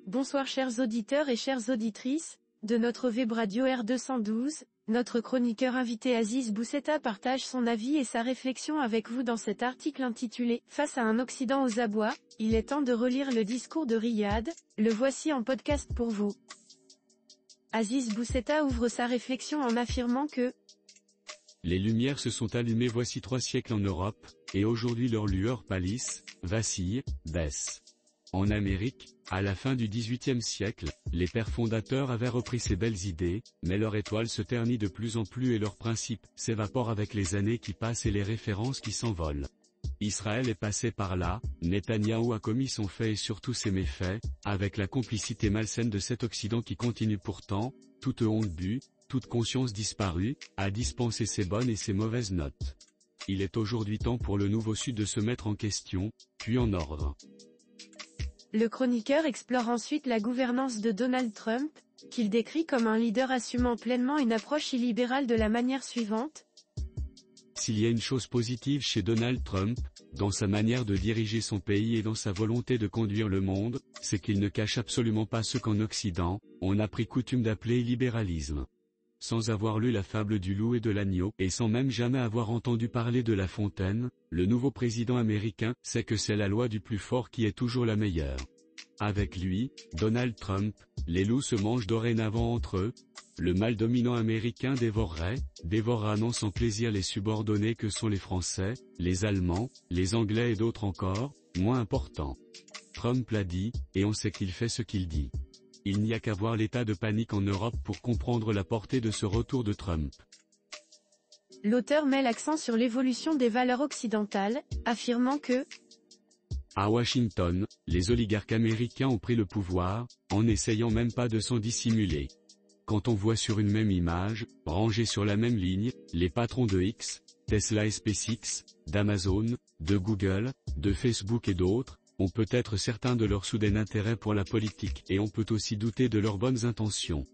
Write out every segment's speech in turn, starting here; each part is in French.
Bonsoir chers auditeurs et chères auditrices, de notre web radio R212, notre chroniqueur invité Aziz Boussetta partage son avis et sa réflexion avec vous dans cet article intitulé « Face à un Occident aux abois, il est temps de relire le discours de Riyad », le voici en podcast pour vous. Aziz Boussetta ouvre sa réflexion en affirmant que les lumières se sont allumées voici 3 siècles en Europe, et aujourd'hui leurs lueurs pâlissent, vacillent, baissent. En Amérique, à la fin du XVIIIe siècle, les pères fondateurs avaient repris ces belles idées, mais leur étoile se ternit de plus en plus et leurs principes s'évaporent avec les années qui passent et les références qui s'envolent. Israël est passé par là, Netanyahou a commis son fait et surtout ses méfaits, avec la complicité malsaine de cet Occident qui continue pourtant, toute honte bue, toute conscience disparue, à dispenser ses bonnes et ses mauvaises notes. Il est aujourd'hui temps pour le nouveau Sud de se mettre en question, puis en ordre. Le chroniqueur explore ensuite la gouvernance de Donald Trump, qu'il décrit comme un leader assumant pleinement une approche illibérale de la manière suivante. S'il y a une chose positive chez Donald Trump, dans sa manière de diriger son pays et dans sa volonté de conduire le monde, c'est qu'il ne cache absolument pas ce qu'en Occident, on a pris coutume d'appeler illibéralisme. Sans avoir lu la fable du loup et de l'agneau, et sans même jamais avoir entendu parler de La Fontaine, le nouveau président américain sait que c'est la loi du plus fort qui est toujours la meilleure. Avec lui, Donald Trump, les loups se mangent dorénavant entre eux. Le mâle dominant américain dévorera non sans plaisir les subordonnés que sont les Français, les Allemands, les Anglais et d'autres encore, moins importants. Trump l'a dit, et on sait qu'il fait ce qu'il dit. Il n'y a qu'à voir l'état de panique en Europe pour comprendre la portée de ce retour de Trump. L'auteur met l'accent sur l'évolution des valeurs occidentales, affirmant que à Washington, les oligarques américains ont pris le pouvoir, en n'essayant même pas de s'en dissimuler. Quand on voit sur une même image, rangés sur la même ligne, les patrons de X, Tesla et SpaceX, d'Amazon, de Google, de Facebook et d'autres, on peut être certain de leur soudain intérêt pour la politique et on peut aussi douter de leurs bonnes intentions.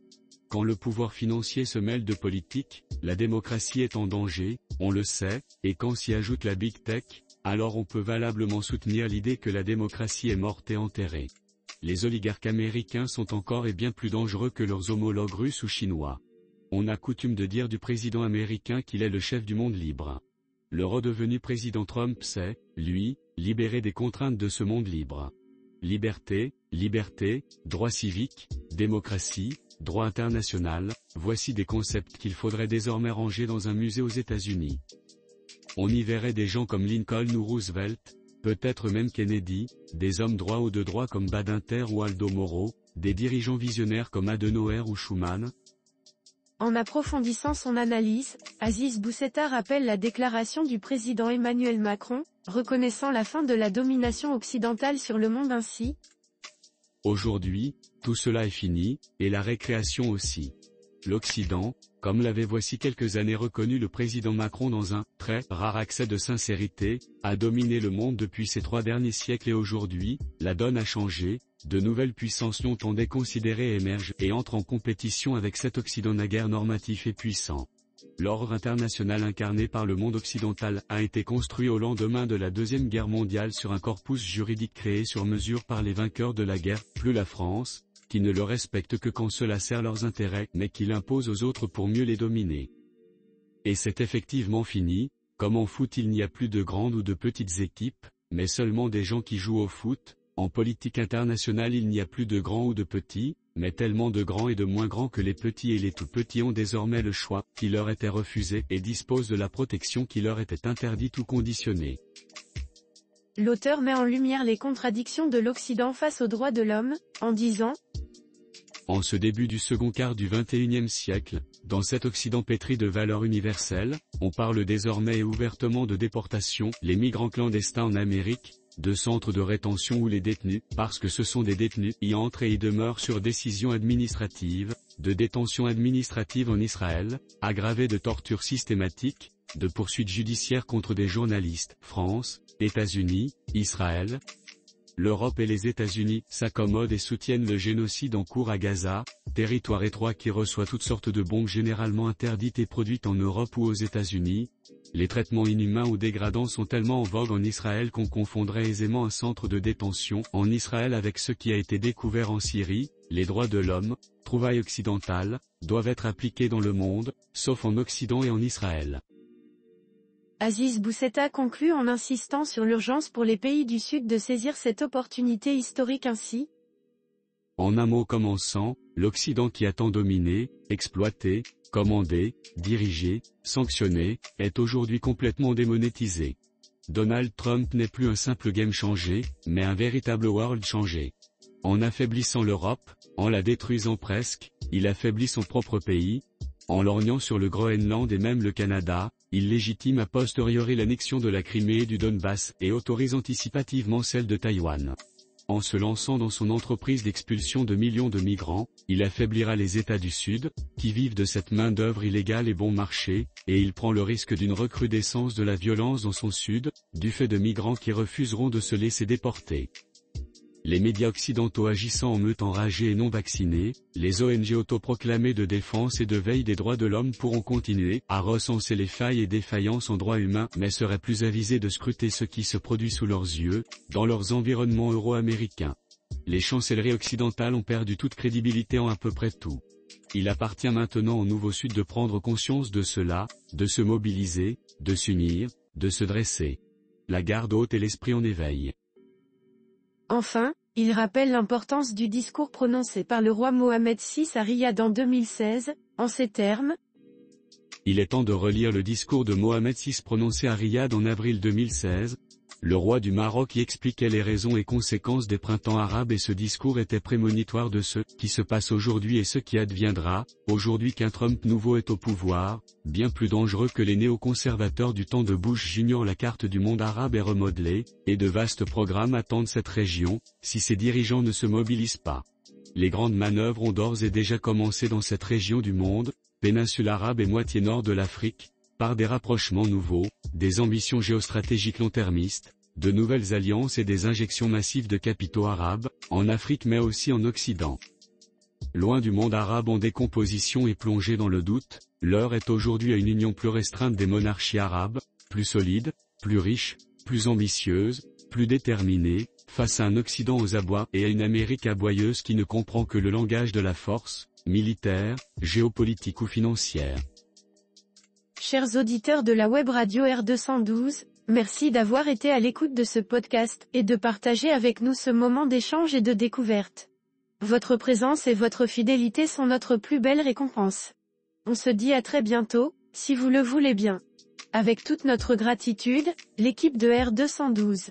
Quand le pouvoir financier se mêle de politique, la démocratie est en danger, on le sait, et quand s'y ajoute la Big Tech, alors on peut valablement soutenir l'idée que la démocratie est morte et enterrée. Les oligarques américains sont encore et bien plus dangereux que leurs homologues russes ou chinois. On a coutume de dire du président américain qu'il est le chef du monde libre. Le redevenu président Trump s'est, lui, libéré des contraintes de ce monde libre. Liberté, droit civique, démocratie, droit international, voici des concepts qu'il faudrait désormais ranger dans un musée aux États-Unis. On y verrait des gens comme Lincoln ou Roosevelt, peut-être même Kennedy, des hommes droits ou de droit comme Badinter ou Aldo Moro, des dirigeants visionnaires comme Adenauer ou Schuman. En approfondissant son analyse, Aziz Boussetta rappelle la déclaration du président Emmanuel Macron, reconnaissant la fin de la domination occidentale sur le monde ainsi. Aujourd'hui, tout cela est fini, et la récréation aussi. L'Occident, comme l'avait voici quelques années reconnu le président Macron dans un très rare accès de sincérité, a dominé le monde depuis ces 3 derniers siècles et aujourd'hui, la donne a changé, de nouvelles puissances longtemps déconsidérées émergent et entrent en compétition avec cet Occident naguère normatif et puissant. L'ordre international incarné par le monde occidental a été construit au lendemain de la Deuxième Guerre mondiale sur un corpus juridique créé sur mesure par les vainqueurs de la guerre, plus la France, qui ne le respectent que quand cela sert leurs intérêts, mais qui l'imposent aux autres pour mieux les dominer. Et c'est effectivement fini, comme en foot il n'y a plus de grandes ou de petites équipes, mais seulement des gens qui jouent au foot, en politique internationale il n'y a plus de grands ou de petits, mais tellement de grands et de moins grands que les petits et les tout petits ont désormais le choix, qui leur était refusé, et disposent de la protection qui leur était interdite ou conditionnée. L'auteur met en lumière les contradictions de l'Occident face aux droits de l'homme, en disant en ce début du second quart du XXIe siècle, dans cet Occident pétri de valeurs universelles, on parle désormais et ouvertement de déportation, les migrants clandestins en Amérique, de centres de rétention où les détenus, parce que ce sont des détenus, y entrent et y demeurent sur décision administrative, de détention administrative en Israël, aggravée de tortures systématiques, de poursuites judiciaires contre des journalistes, France, États-Unis, Israël. l'Europe et les États-Unis s'accommodent et soutiennent le génocide en cours à Gaza, territoire étroit qui reçoit toutes sortes de bombes généralement interdites et produites en Europe ou aux États-Unis. Les traitements inhumains ou dégradants sont tellement en vogue en Israël qu'on confondrait aisément un centre de détention en Israël avec ce qui a été découvert en Syrie. Les droits de l'homme, trouvaille occidentale, doivent être appliqués dans le monde, sauf en Occident et en Israël. Aziz Bousseta conclut en insistant sur l'urgence pour les pays du Sud de saisir cette opportunité historique ainsi. En un mot commençant, l'Occident qui a tant dominé, exploité, commandé, dirigé, sanctionné, est aujourd'hui complètement démonétisé. Donald Trump n'est plus un simple game changer, mais un véritable world changer. En affaiblissant l'Europe, en la détruisant presque, il affaiblit son propre pays. En lorgnant sur le Groenland et même le Canada, il légitime a posteriori l'annexion de la Crimée et du Donbass et autorise anticipativement celle de Taïwan. En se lançant dans son entreprise d'expulsion de millions de migrants, il affaiblira les États du Sud, qui vivent de cette main-d'œuvre illégale et bon marché, et il prend le risque d'une recrudescence de la violence dans son Sud, du fait de migrants qui refuseront de se laisser déporter. Les médias occidentaux agissant en meute enragée et non vaccinée, les ONG autoproclamées de défense et de veille des droits de l'homme pourront continuer à recenser les failles et défaillances en droits humains mais seraient plus avisés de scruter ce qui se produit sous leurs yeux, dans leurs environnements euro-américains. Les chancelleries occidentales ont perdu toute crédibilité en à peu près tout. Il appartient maintenant au Nouveau Sud de prendre conscience de cela, de se mobiliser, de s'unir, de se dresser. La garde haute et l'esprit en éveil. Enfin, il rappelle l'importance du discours prononcé par le roi Mohamed VI à Riyad en 2016, en ces termes. Il est temps de relire le discours de Mohamed VI prononcé à Riyad en avril 2016. Le roi du Maroc y expliquait les raisons et conséquences des printemps arabes et ce discours était prémonitoire de ce qui se passe aujourd'hui et ce qui adviendra, aujourd'hui qu'un Trump nouveau est au pouvoir, bien plus dangereux que les néoconservateurs du temps de Bush Jr. La carte du monde arabe est remodelée, et de vastes programmes attendent cette région, si ses dirigeants ne se mobilisent pas. Les grandes manœuvres ont d'ores et déjà commencé dans cette région du monde, péninsule arabe et moitié nord de l'Afrique, par des rapprochements nouveaux, des ambitions géostratégiques long-termistes, de nouvelles alliances et des injections massives de capitaux arabes, en Afrique mais aussi en Occident. Loin du monde arabe en décomposition et plongé dans le doute, l'heure est aujourd'hui à une union plus restreinte des monarchies arabes, plus solide, plus riche, plus ambitieuse, plus déterminée, face à un Occident aux abois et à une Amérique aboyeuse qui ne comprend que le langage de la force, militaire, géopolitique ou financière. Chers auditeurs de la web radio R212, merci d'avoir été à l'écoute de ce podcast et de partager avec nous ce moment d'échange et de découverte. Votre présence et votre fidélité sont notre plus belle récompense. On se dit à très bientôt, si vous le voulez bien. Avec toute notre gratitude, l'équipe de R212.